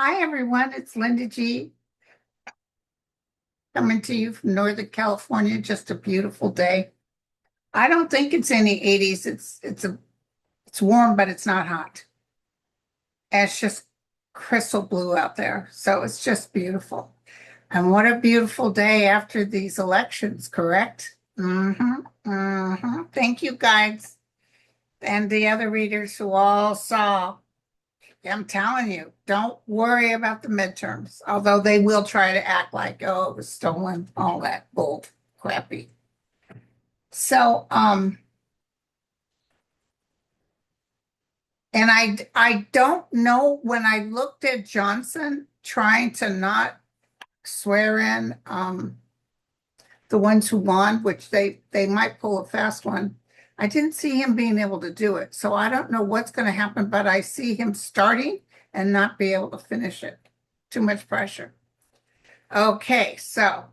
Hi, everyone. It's Linda G. coming to you from Northern California. Just a beautiful day. I don't think it's in the 80s. It's warm, but it's not hot. And it's just crystal blue out there. So it's just beautiful. And what a beautiful day after these elections, correct? Thank you, guys, and the other readers who all saw. I'm telling you, don't worry about the midterms, although they will try to act like, oh, it was stolen, all that bull crappy. So, and I don't know when I looked at Johnson trying to not swear in the ones who won, which they might pull a fast one. I didn't see him being able to do it. So I don't know what's going to happen, but I see him starting and not be able to finish it. Too much pressure. Okay, so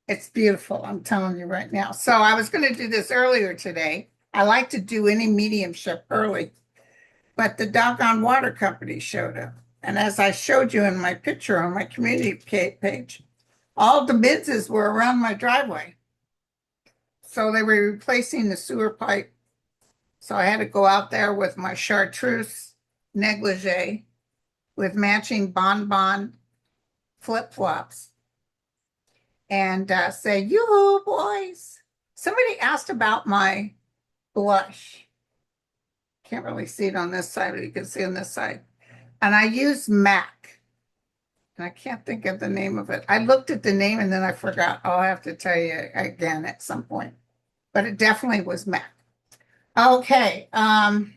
it's beautiful. I'm telling you right now. So I was going to do this earlier today. I like to do any mediumship early, but the doggone water company showed up. And as I showed you in my picture on my community page, all the bidses were around my driveway. So they were replacing the sewer pipe. So I had to go out there with my chartreuse negligee with matching bonbon flip-flops and say, yoo-hoo, boys. Somebody asked about my blush. Can't really see it on this side, but you can see on this side. And I use MAC. And I can't think of the name of it. I looked at the name and then I forgot. I'll have to tell you again at some point. But it definitely was MAC. Okay. I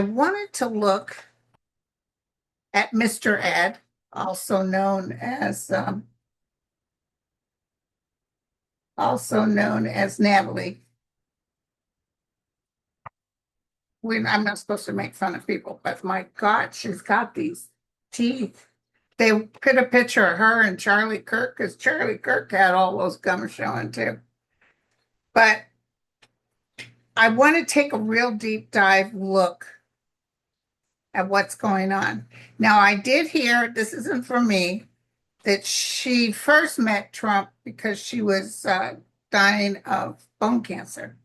wanted to look at Mr. Ed, also known as Natalie. I'm not supposed to make fun of people, but my God, she's got these teeth. They put a picture of her and Charlie Kirk because Charlie Kirk had all those gums showing too. But I want to take a real deep dive look at what's going on. Now, I did hear, this isn't for me, that she first met Trump because she was dying of bone cancer.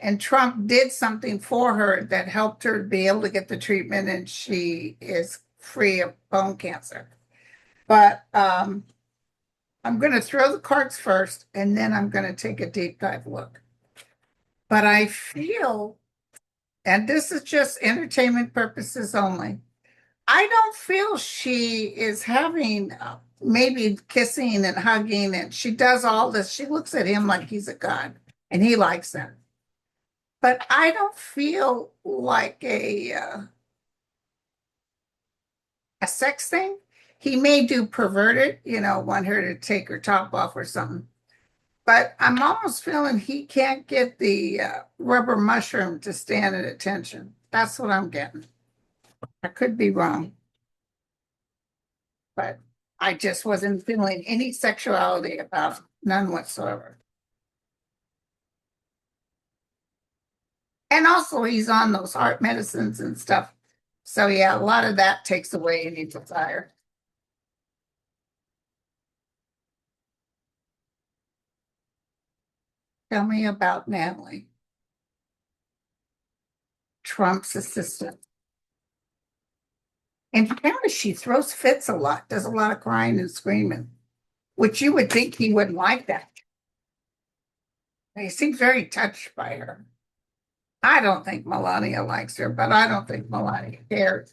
And Trump did something for her that helped her be able to get the treatment, and she is free of bone cancer. But I'm going to throw the cards first, and then I'm going to take a deep dive look. But I feel, and this is just entertainment purposes only, I don't feel she is having maybe kissing and hugging, and she does all this. She looks at him like he's a god, and he likes that. But I don't feel like a sex thing. He may do perverted, want her to take her top off or something. But I'm almost feeling he can't get the rubber mushroom to stand at attention. That's what I'm getting. I could be wrong, but I just wasn't feeling any sexuality about him, none whatsoever. And also, he's on those heart medicines and stuff. So, yeah, a lot of that takes away any desire. Tell me about Natalie, Trump's assistant. And apparently, she throws fits a lot, does a lot of crying and screaming, which you would think he wouldn't like that. He seems very touched by her. I don't think Melania likes her, but I don't think Melania cares.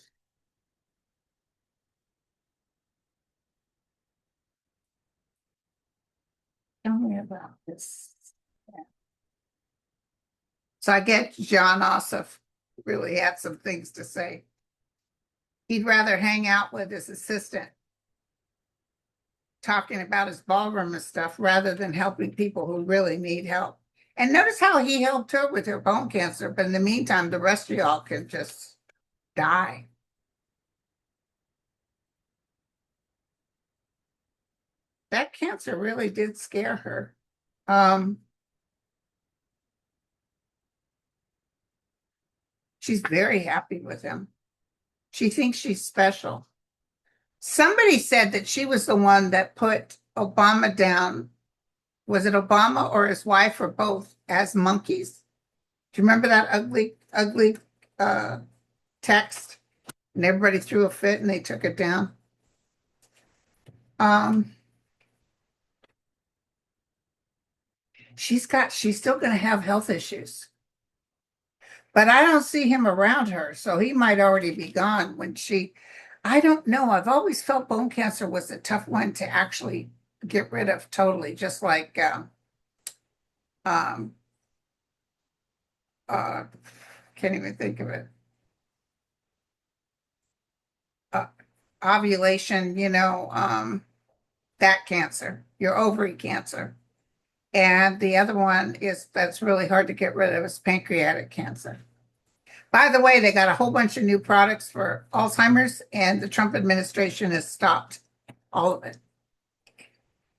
Tell me about this. So I guess John Ossoff really had some things to say. He'd rather hang out with his assistant talking about his ballroom and stuff rather than helping people who really need help. And notice how he helped her with her bone cancer, but in the meantime, the rest of y'all can just die. That cancer really did scare her. Um, she's very happy with him. She thinks she's special. Somebody said that she was the one that put Obama down. Was it Obama or his wife or both as monkeys? Do you remember that ugly uh, text? And everybody threw a fit and they took it down. Um, she's still going to have health issues, but I don't see him around her. So he might already be gone I don't know. I've always felt bone cancer was a tough one to actually get rid of totally, just like, um, uh, can't even think of it. Uh, Ovulation, that cancer, your ovary cancer. And the other one that's really hard to get rid of is pancreatic cancer. By the way, they got a whole bunch of new products for Alzheimer's, and the Trump administration has stopped all of it.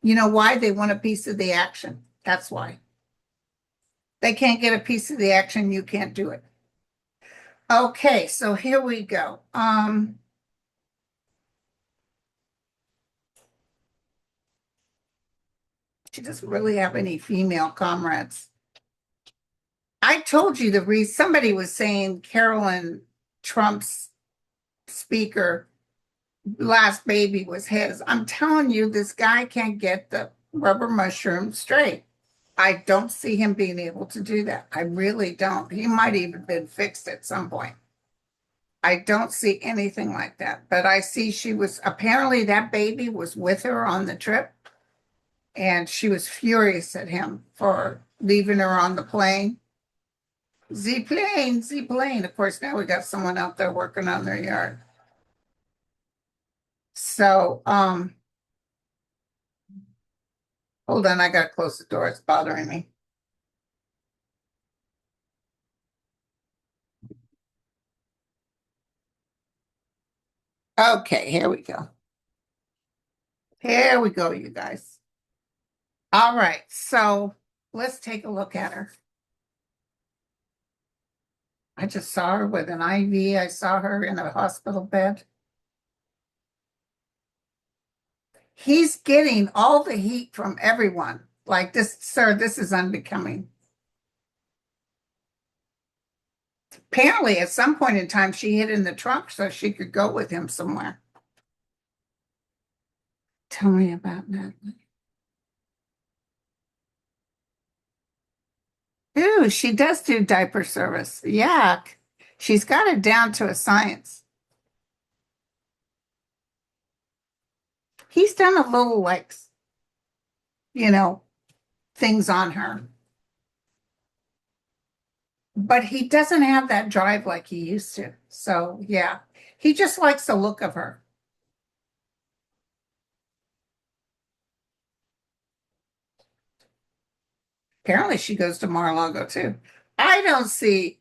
You know why? They want a piece of the action. That's why. They can't get a piece of the action, you can't do it. Okay, so here we go. She doesn't really have any female comrades. I told you the reason somebody was saying Carolyn Trump's speaker last baby was his. I'm telling you, this guy can't get the rubber mushroom straight. I don't see him being able to do that. I really don't. He might even been fixed at some point. I don't see anything like that. But I see she was apparently that baby was with her on the trip, and she was furious at him for leaving her on the plane. Z plane, Z plane. Of course, now we got someone out there working on their yard. So, hold on, I gotta close the door. It's bothering me. Okay, here we go. Here we go, you guys. All right, so let's take a look at her. I just saw her with an IV. I saw her in a hospital bed. He's getting all the heat from everyone. Like this, sir, this is unbecoming. Apparently, at some point in time, she hid in the trunk so she could go with him somewhere. Tell me about Natalie. Ooh, she does do diaper service. Yeah, she's got it down to a science. He's done a little like, you know, things on her, but he doesn't have that drive like he used to. So, yeah, he just likes the look of her. Apparently, she goes to Mar-a-Lago too. I don't see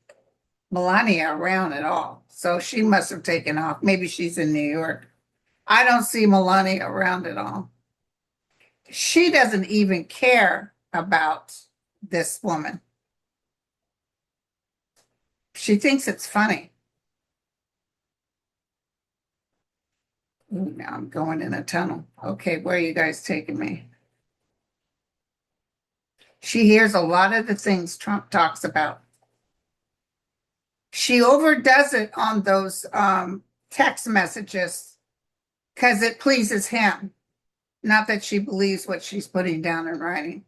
Melania around at all. So she must have taken off. Maybe she's in New York. I don't see Melania around at all. She doesn't even care about this woman. She thinks it's funny. Ooh, now I'm going in a tunnel. Okay, where are you guys taking me? She hears a lot of the things Trump talks about. She overdoes it on those text messages because it pleases him. Not that she believes what she's putting down in writing.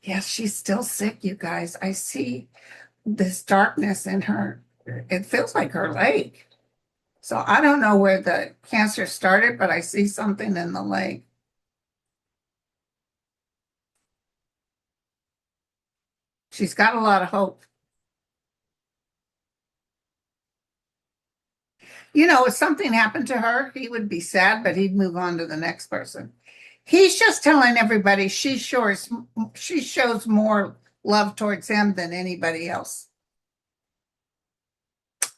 Yes, she's still sick, you guys. I see this darkness in her. It feels like her leg. So I don't know where the cancer started, but I see something in the leg. She's got a lot of hope. If something happened to her, he would be sad, but he'd move on to the next person. He's just telling everybody she shows more love towards him than anybody else.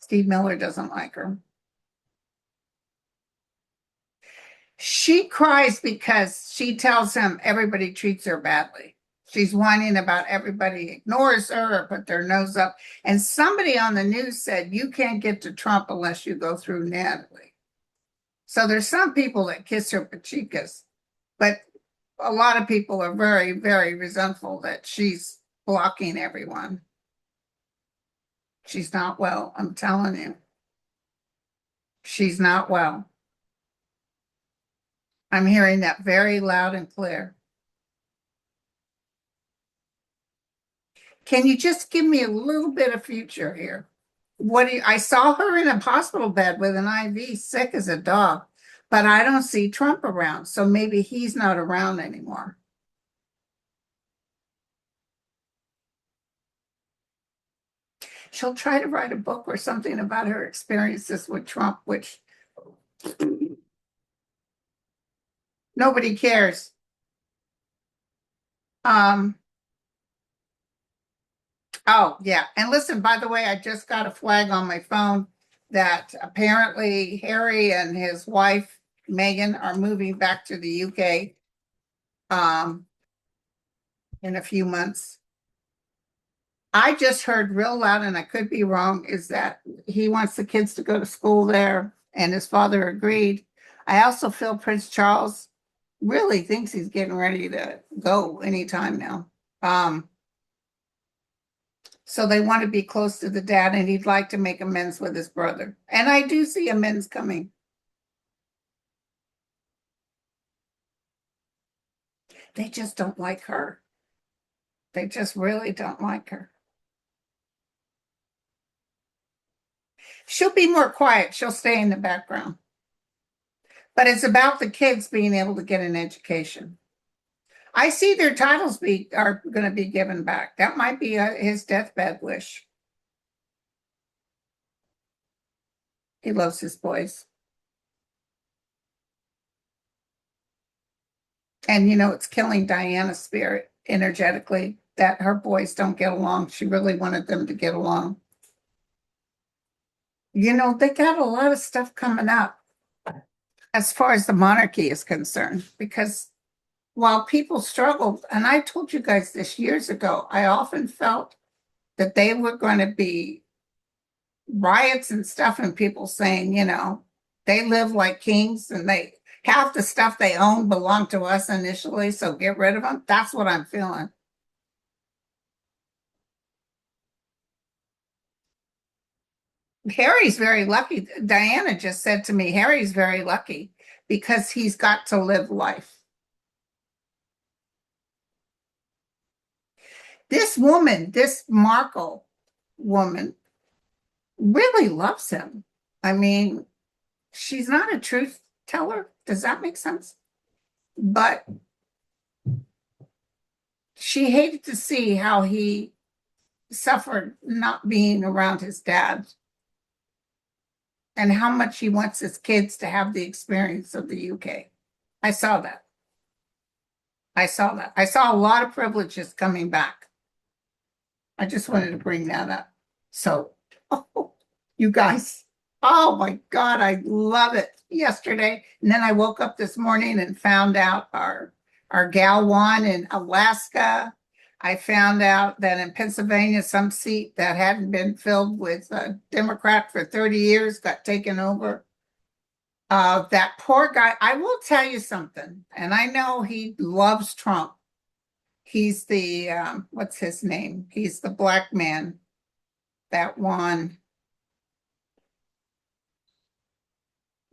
Steve Miller doesn't like her. She cries because she tells him everybody treats her badly. She's whining about everybody ignores her or put their nose up. And somebody on the news said, you can't get to Trump unless you go through Natalie. So there's some people that kiss her pachikas, but a lot of people are very, very resentful that she's blocking everyone. She's not well, I'm telling you. She's not well. I'm hearing that very loud and clear. Can you just give me a little bit of future here? I saw her in a hospital bed with an IV, sick as a dog, but I don't see Trump around, so maybe he's not around anymore. She'll try to write a book or something about her experiences with Trump, which nobody cares. Oh, yeah. And listen, by the way, I just got a flag on my phone that apparently Harry and his wife, Meghan, are moving back to the UK in a few months. I just heard real loud, and I could be wrong, is that he wants the kids to go to school there, and his father agreed. I also feel Prince Charles really thinks he's getting ready to go anytime now. So they want to be close to the dad, and he'd like to make amends with his brother. And I do see amends coming. They just don't like her. They just really don't like her. She'll be more quiet. She'll stay in the background. But it's about the kids being able to get an education. I see their titles are going to be given back. That might be his deathbed wish. He loves his boys. And, it's killing Diana's spirit energetically that her boys don't get along. She really wanted them to get along. They got a lot of stuff coming up as far as the monarchy is concerned, because while people struggled, and I told you guys this years ago, I often felt that they were going to be riots and stuff, and people saying, they live like kings and half the stuff they own belonged to us initially, so get rid of them. That's what I'm feeling. Harry's very lucky. Diana just said to me, Harry's very lucky because he's got to live life. This woman, this Markle woman, really loves him. I mean, she's not a truth teller. Does that make sense? But she hated to see how he suffered not being around his dad and how much he wants his kids to have the experience of the UK. I saw that. I saw a lot of privileges coming back. I just wanted to bring that up. So, you guys, oh my God, I love it yesterday. And then I woke up this morning and found out our gal won in Alaska. I found out that in Pennsylvania, some seat that hadn't been filled with a Democrat for 30 years got taken over. That poor guy, I will tell you something, and I know he loves Trump. He's the, what's his name? He's the black man that won.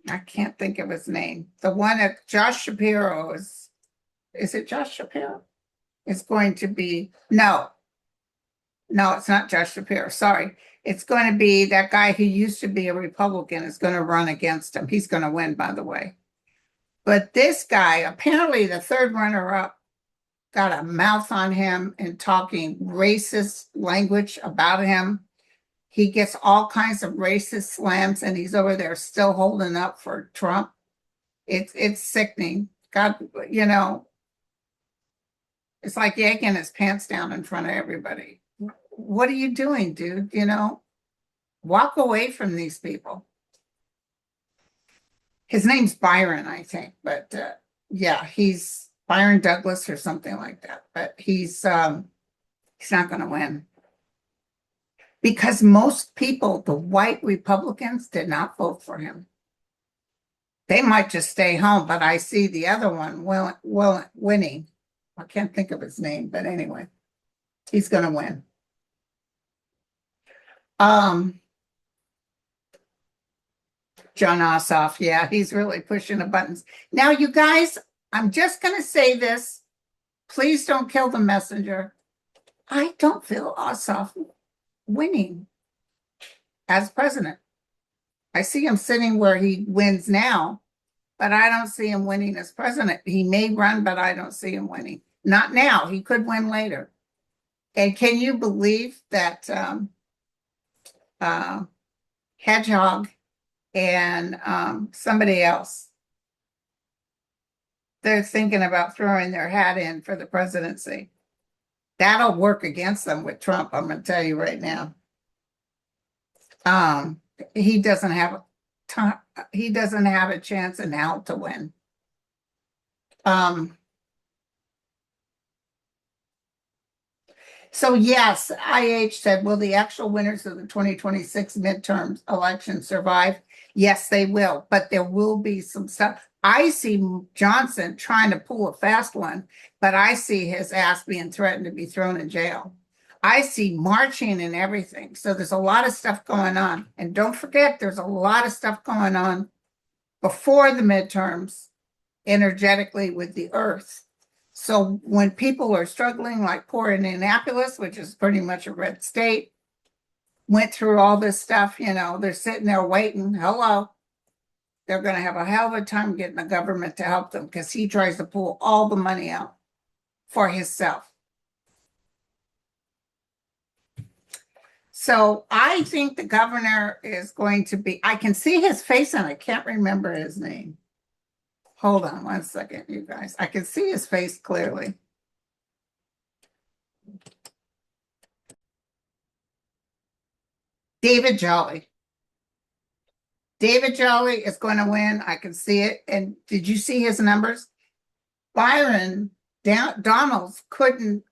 I can't think of his name. The one that Josh Shapiro is it Josh Shapiro? It's going to be, no, it's not Josh Shapiro. Sorry. It's going to be that guy who used to be a Republican is going to run against him. He's going to win, by the way. But this guy, apparently the third runner-up, got a mouth on him and talking racist language about him. He gets all kinds of racist slams, and he's over there still holding up for Trump. It's sickening. God, it's like yanking his pants down in front of everybody. What are you doing, dude? Walk away from these people. His name's Byron, I think, but yeah, he's Byron Douglas or something like that, but he's not going to win because most people, the white Republicans, did not vote for him. They might just stay home, but I see the other one winning. I can't think of his name, but anyway, he's going to win. John Ossoff, yeah, he's really pushing the buttons. Now, you guys, I'm just going to say this. Please don't kill the messenger. I don't feel Ossoff winning as president. I see him sitting where he wins now, but I don't see him winning as president. He may run, but I don't see him winning. Not now. He could win later. And can you believe that Hedgehog and somebody else, they're thinking about throwing their hat in for the presidency? That'll work against them with Trump, I'm going to tell you right now. He doesn't have a chance in hell to win. So yes, IH said, will the actual winners of the 2026 midterms election survive? Yes, they will, but there will be some stuff. I see Johnson trying to pull a fast one, but I see his ass being threatened to be thrown in jail. I see marching and everything. So there's a lot of stuff going on. And don't forget, there's a lot of stuff going on before the midterms energetically with the earth. So when people are struggling, like poor Indianapolis, which is pretty much a red state, went through all this stuff, they're sitting there waiting. Hello. They're going to have a hell of a time getting the government to help them because he tries to pull all the money out for himself. So I think the governor is going to be, I can see his face and I can't remember his name. Hold on one second, you guys. I can see his face clearly. David Jolly. David Jolly is going to win. I can see it. And did you see his numbers? Byron Donalds couldn't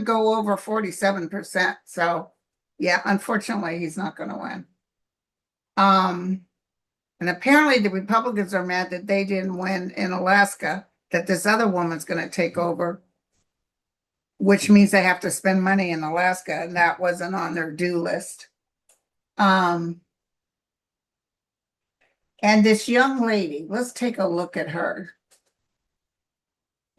go over 47%. So yeah, unfortunately, he's not going to win. And apparently the Republicans are mad that they didn't win in Alaska, that this other woman's going to take over, which means they have to spend money in Alaska, and that wasn't on their due list. And this young lady, let's take a look at her.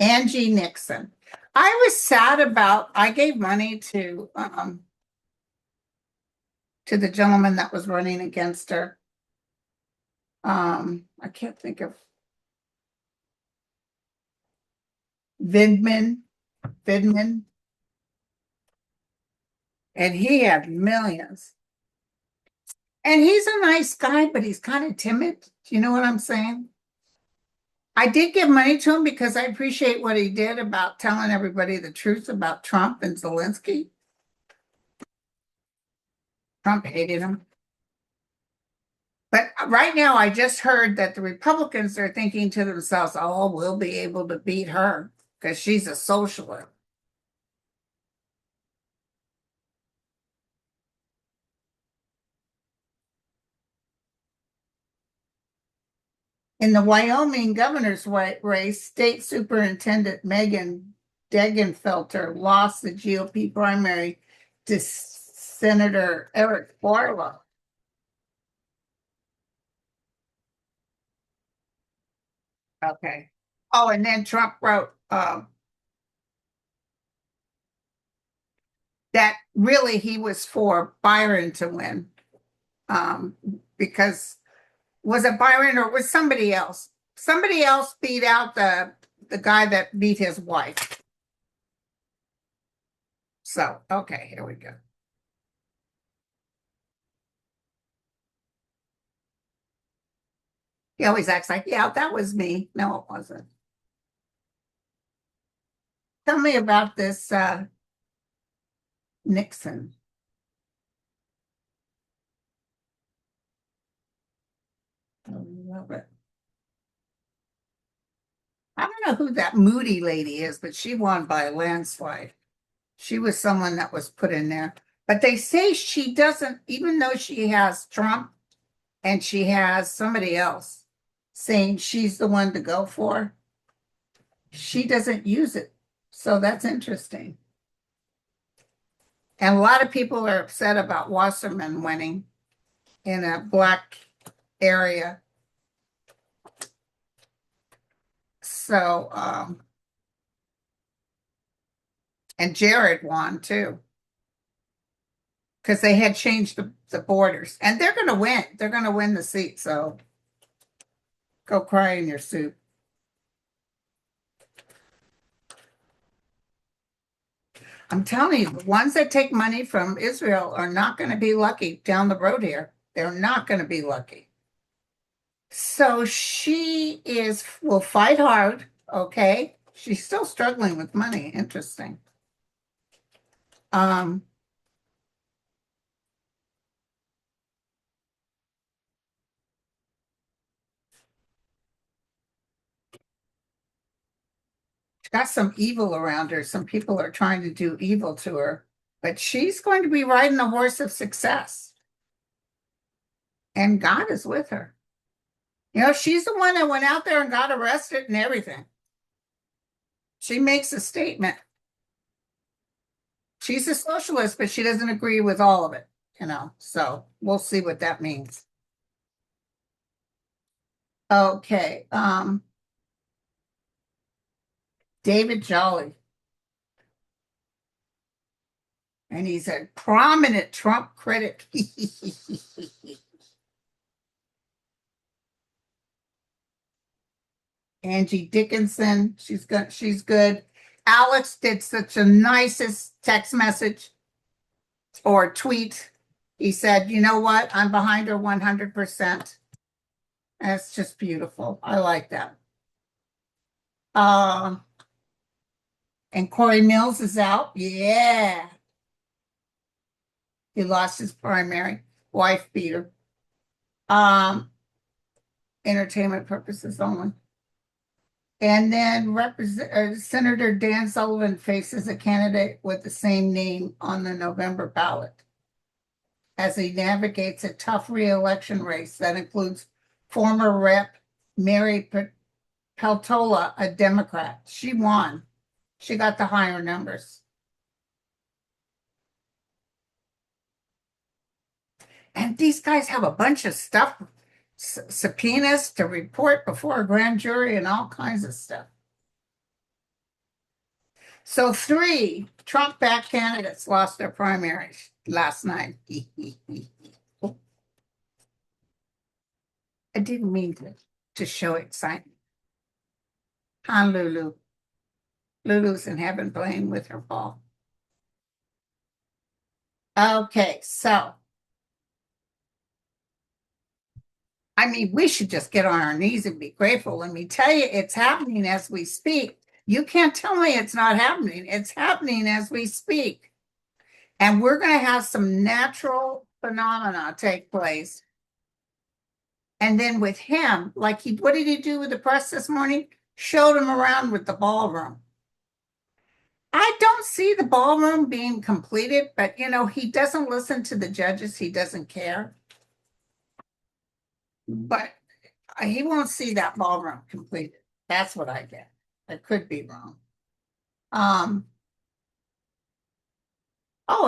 Angie Nixon. I was sad about, I gave money to the gentleman that was running against her. I can't think of Vidman. And he had millions. And he's a nice guy, but he's kind of timid. Do you know what I'm saying? I did give money to him because I appreciate what he did about telling everybody the truth about Trump and Zelensky. Trump hated him. But right now, I just heard that the Republicans are thinking to themselves, oh, we'll be able to beat her because she's a socialist. In the Wyoming governor's race, State Superintendent Megan Degenfelter lost the GOP primary to Senator Eric Barlow. Okay. Oh, and then Trump wrote that really he was for Byron to win because was it Byron or was somebody else? Somebody else beat out the guy that beat his wife. So, okay, here we go. He always acts like, yeah, that was me. No, it wasn't. Tell me about this Nixon. I love it. I don't know who that Moody lady is, but she won by a landslide. She was someone that was put in there. But they say she doesn't, even though she has Trump and she has somebody else saying she's the one to go for, she doesn't use it. So that's interesting. And a lot of people are upset about Wasserman winning in a black area. So, and Jared won too, because they had changed the borders. And they're going to win. They're going to win the seat. So go cry in your soup. I'm telling you, the ones that take money from Israel are not going to be lucky down the road here. They're not going to be lucky. So she will fight hard, okay? She's still struggling with money. Interesting. Um, she's got some evil around her. Some people are trying to do evil to her, but she's going to be riding the horse of success. And God is with her. You know, she's the one that went out there and got arrested and everything. She makes a statement. She's a socialist, but she doesn't agree with all of it, you know. So we'll see what that means. Okay. David Jolly. And he's a prominent Trump critic. Angie Dickinson, she's good. Alex did such a nicest text message or tweet. He said, you know what? I'm behind her 100%. That's just beautiful. I like that. And Corey Mills is out. Yeah. He lost his primary. Wife beater. Entertainment purposes only. And then Senator Dan Sullivan faces a candidate with the same name on the November ballot as he navigates a tough re-election race that includes former Rep. Mary Peltola, a Democrat. She won. She got the higher numbers. And these guys have a bunch of stuff, subpoenas to report before a grand jury and all kinds of stuff. So 3 Trump-backed candidates lost their primaries last night. I didn't mean to show excitement. Lulu. Lulu's in heaven playing with her ball. Okay, so I mean, we should just get on our knees and be grateful. Let me tell you, it's happening as we speak. You can't tell me it's not happening. It's happening as we speak. And we're going to have some natural phenomena take place. And then with him, like what did he do with the press this morning? Showed him around with the ballroom. I don't see the ballroom being completed, but you know, he doesn't listen to the judges. He doesn't care. But he won't see that ballroom completed. That's what I get. I could be wrong. A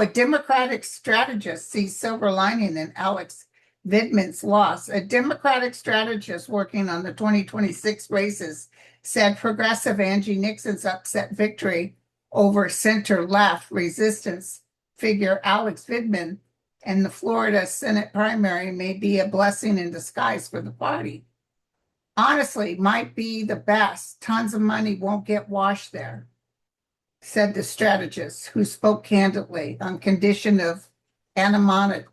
Democratic strategist sees silver lining in Alex Vidman's loss. A Democratic strategist working on the 2026 races said progressive Angie Nixon's upset victory over center-left resistance figure Alex Vidman and the Florida Senate primary may be a blessing in disguise for the party. Honestly, might be the best. Tons of money won't get washed there, said the strategist, who spoke candidly on condition of anonymous.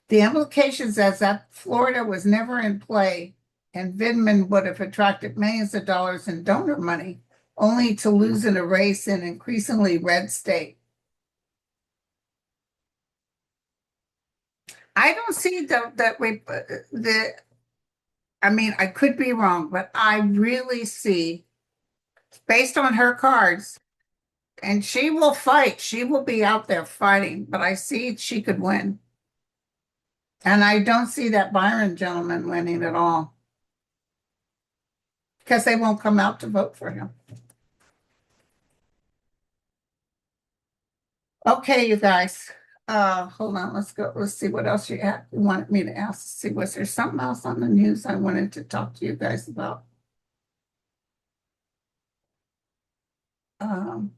The implications is that Florida was never in play and Vidman would have attracted millions of dollars in donor money, only to lose in a race in increasingly red state. I don't see the I mean, I could be wrong, but I really see, based on her cards, and she will fight. She will be out there fighting, but I see she could win. And I don't see that Byron gentleman winning at all because they won't come out to vote for him. Okay, you guys. Hold on. Let's go. Let's see what else you wanted me to ask. See, was there something else on the news I wanted to talk to you guys about? Um,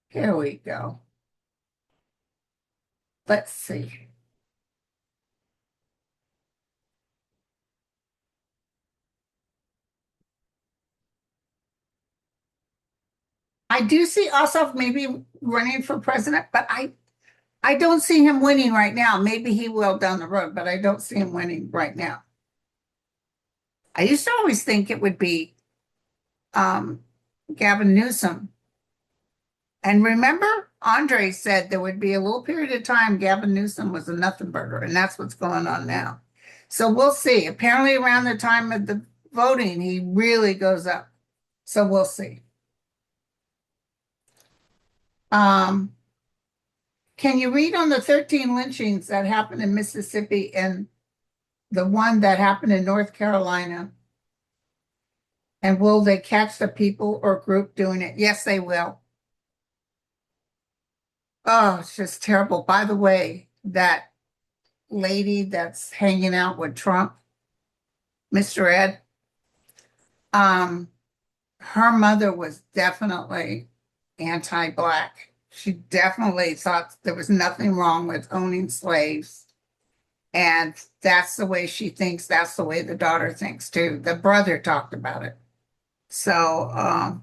Here we go. Let's see. I do see Ossoff maybe running for president, but I don't see him winning right now. Maybe he will down the road, but I don't see him winning right now. I used to always think it would be um, Gavin Newsom. And remember, Andre said there would be a little period of time Gavin Newsom was a nothing burger, and that's what's going on now. So we'll see. Apparently, around the time of the voting, he really goes up. So we'll see. Um, can you read on the 13 lynchings that happened in Mississippi and the one that happened in North Carolina? And will they catch the people or group doing it? Yes, they will. Oh, it's just terrible. By the way, that lady that's hanging out with Trump, Mr. Ed, um, her mother was definitely anti-black. She definitely thought there was nothing wrong with owning slaves. And that's the way she thinks. That's the way the daughter thinks too. The brother talked about it. So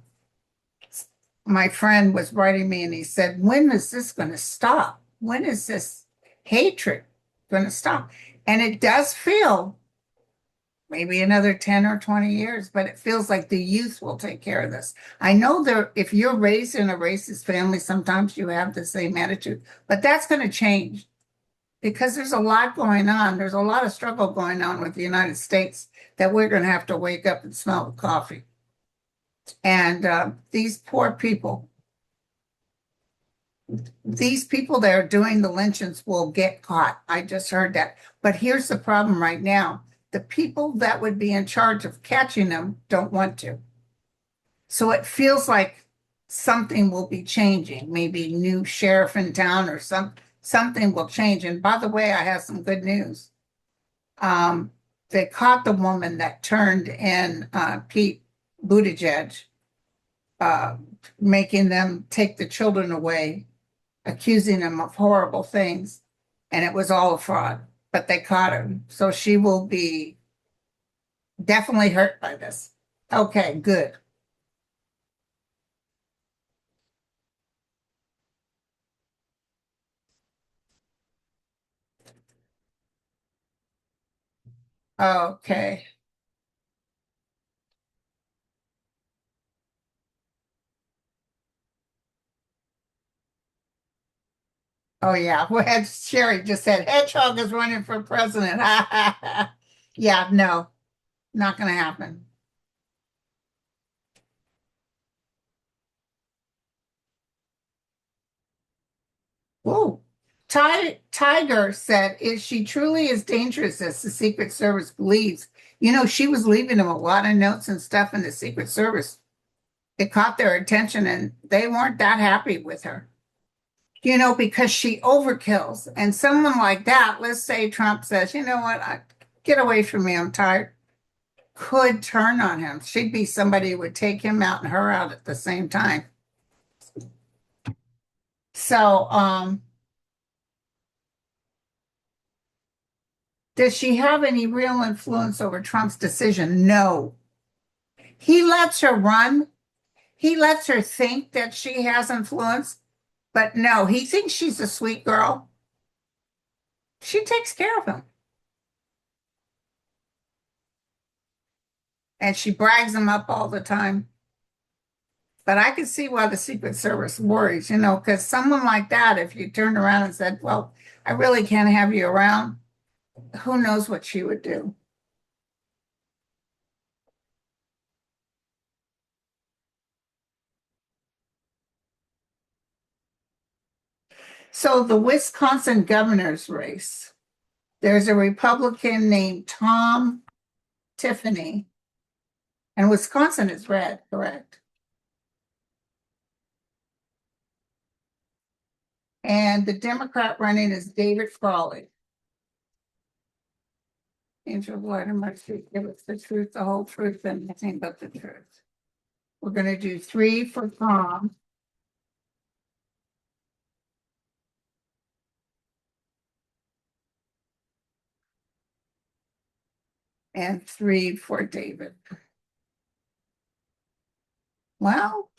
my friend was writing me and he said, when is this going to stop? When is this hatred going to stop? And it does feel maybe another 10 or 20 years, but it feels like the youth will take care of this. I know there, if you're raised in a racist family, sometimes you have the same attitude, but that's going to change because there's a lot going on. There's a lot of struggle going on with the United States that we're going to have to wake up and smell the coffee. And these people that are doing the lynchings will get caught. I just heard that. But here's the problem right now. The people that would be in charge of catching them don't want to. So it feels like something will be changing. Maybe new sheriff in town or something will change. And by the way, I have some good news. They caught the woman that turned in Pete Buttigieg, uh, making them take the children away, accusing them of horrible things. And it was all a fraud, but they caught her. So she will be definitely hurt by this. Okay, good. Okay. Oh yeah. Well, Sherry just said Hedgehog is running for president. Yeah, no, not gonna happen. Whoa. Tiger said, is she truly as dangerous as the Secret Service believes? You know, she was leaving him a lot of notes and stuff in the Secret Service. It caught their attention and they weren't that happy with her, you know, because she overkills. And someone like that, let's say Trump says, you know what, get away from me, I'm tired, could turn on him. She'd be somebody who would take him out and her out at the same time. So, does she have any real influence over Trump's decision? No. He lets her run. He lets her think that she has influence, but no, he thinks she's a sweet girl. She takes care of him. And she brags him up all the time. But I can see why the Secret Service worries, because someone like that, if you turned around and said, well, I really can't have you around, who knows what she would do. So the Wisconsin governor's race, there's a Republican named Tom Tiffany, and Wisconsin is red, correct? And the Democrat running is David Frawley. Angel of light and mercy, give us the truth, the whole truth, and nothing but the truth. We're going to do 3 for Tom. And 3 for David. Well,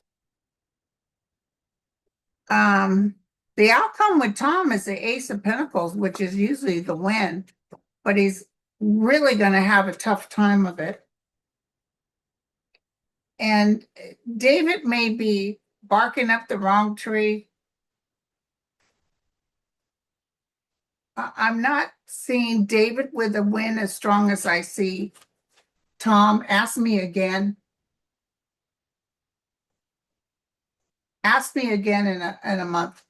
the outcome with Tom is the Ace of Pentacles, which is usually the win, but he's really going to have a tough time of it. And David may be barking up the wrong tree. I'm not seeing David with a win as strong as I see Tom. Ask me again. Ask me again in a month.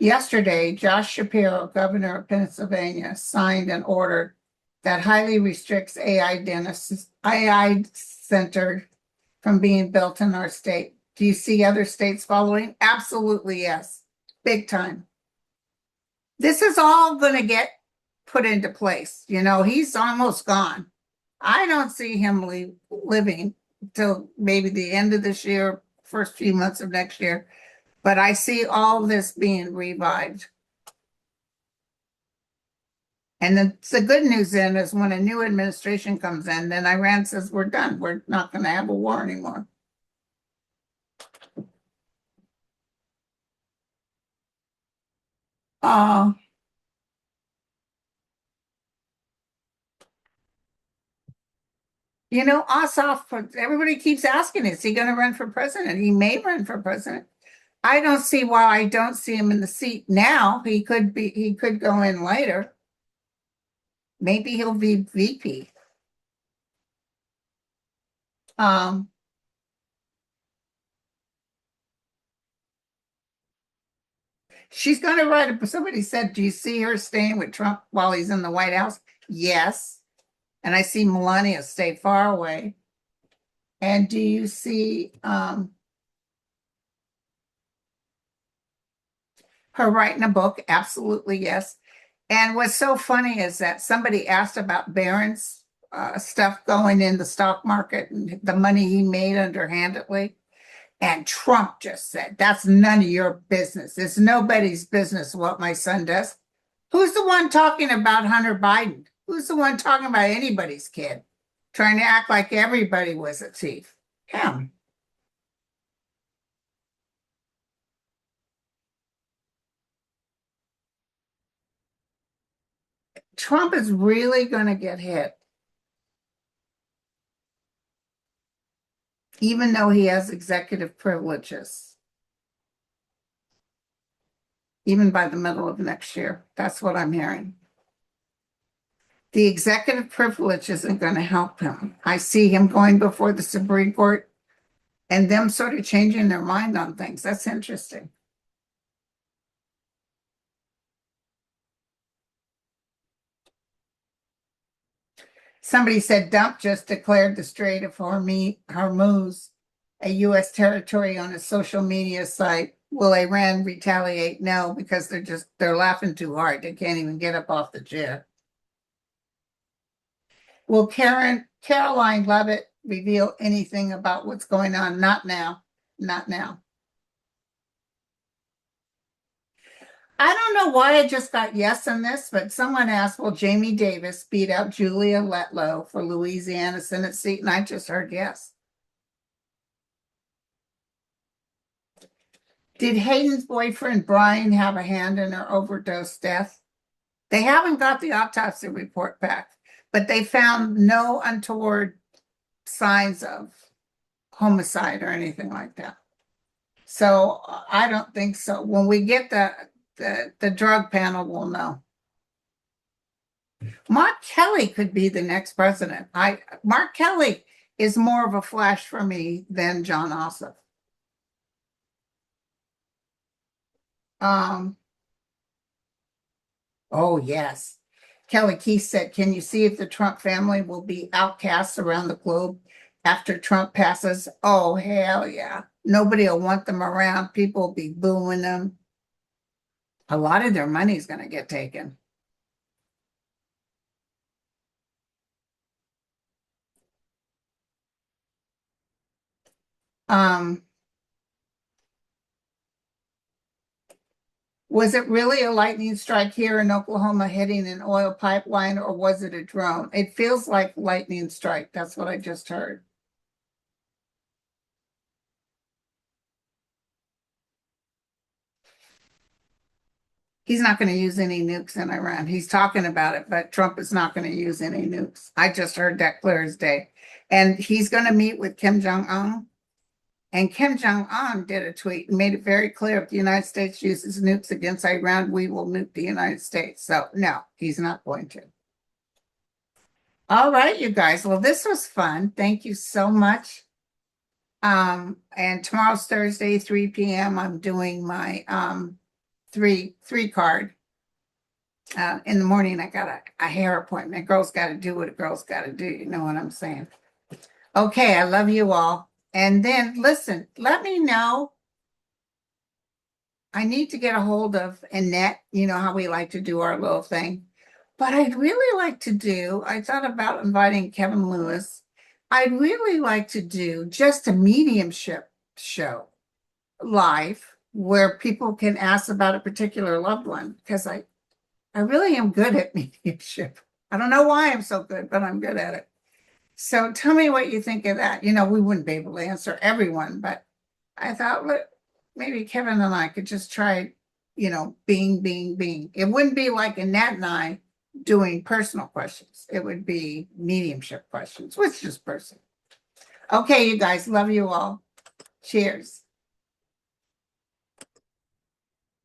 Yesterday, Josh Shapiro, governor of Pennsylvania, signed an order that highly restricts AI center from being built in our state. Do you see other states following? Absolutely, yes. Big time. This is all going to get put into place. He's almost gone. I don't see him living till maybe the end of this year, first few months of next year. But I see all this being revived. And the good news then is when a new administration comes in, then Iran says, we're done. We're not going to have a war anymore. Ossoff, everybody keeps asking, is he going to run for president? He may run for president. I don't see why I don't see him in the seat now. He could go in later. Maybe he'll be VP. She's going to write. Somebody said, do you see her staying with Trump while he's in the White House? Yes. And I see Melania stay far away. And do you see her writing a book? Absolutely, yes. And what's so funny is that somebody asked about Barron's stuff going in the stock market and the money he made underhandedly. And Trump just said, that's none of your business. It's nobody's business what my son does. Who's the one talking about Hunter Biden? Who's the one talking about anybody's kid? Trying to act like everybody was a thief. Him. Trump is really going to get hit. Even though he has executive privileges. Even by the middle of next year. That's what I'm hearing. The executive privilege isn't going to help him. I see him going before the Supreme Court and them sort of changing their mind on things. That's interesting. Somebody said Trump just declared the Strait of Hormuz a U.S. territory on a social media site. Will Iran retaliate? No, because they're laughing too hard. They can't even get up off the chair. Will Caroline Levitt reveal anything about what's going on? Not now. Not now. I don't know why I just got yes on this, but someone asked, will Jamie Davis beat out Julia Letlow for Louisiana Senate seat? And I just heard yes. Did Hayden's boyfriend, Brian, have a hand in her overdose death? They haven't got the autopsy report back, but they found no untoward signs of homicide or anything like that. So I don't think so. When we get the drug panel, we'll know. Mark Kelly could be the next president. Mark Kelly is more of a flash for me than John Ossoff. Oh yes. Kelly Keith said, can you see if the Trump family will be outcasts around the globe after Trump passes? Oh, hell yeah. Nobody will want them around. People will be booing them. A lot of their money is going to get taken. Um, was it really a lightning strike here in Oklahoma hitting an oil pipeline, or was it a drone? It feels like lightning strike. That's what I just heard. He's not going to use any nukes in Iran. He's talking about it, but Trump is not going to use any nukes. I just heard that clear as day. And he's going to meet with Kim Jong-un. And Kim Jong-un did a tweet and made it very clear if the United States uses nukes against Iran, we will nuke the United States. So no, he's not going to. All right, you guys. Well, this was fun. Thank you so much. And tomorrow's Thursday, 3 p.m. I'm doing my three card. In the morning, I got a hair appointment. Girls got to do what a girl's got to do. You know what I'm saying? Okay, I love you all. And then listen, let me know. I need to get a hold of Annette. You know how we like to do our little thing. But I'd really like to do, I thought about inviting Kevin Lewis. I'd really like to do just a mediumship show live where people can ask about a particular loved one, because I really am good at mediumship. I don't know why I'm so good, but I'm good at it. So tell me what you think of that. You know, we wouldn't be able to answer everyone, but I thought, look, maybe Kevin and I could just try, you know, being. It wouldn't be like Annette and I doing personal questions. It would be mediumship questions, which is person. Okay, you guys, love you all. Cheers.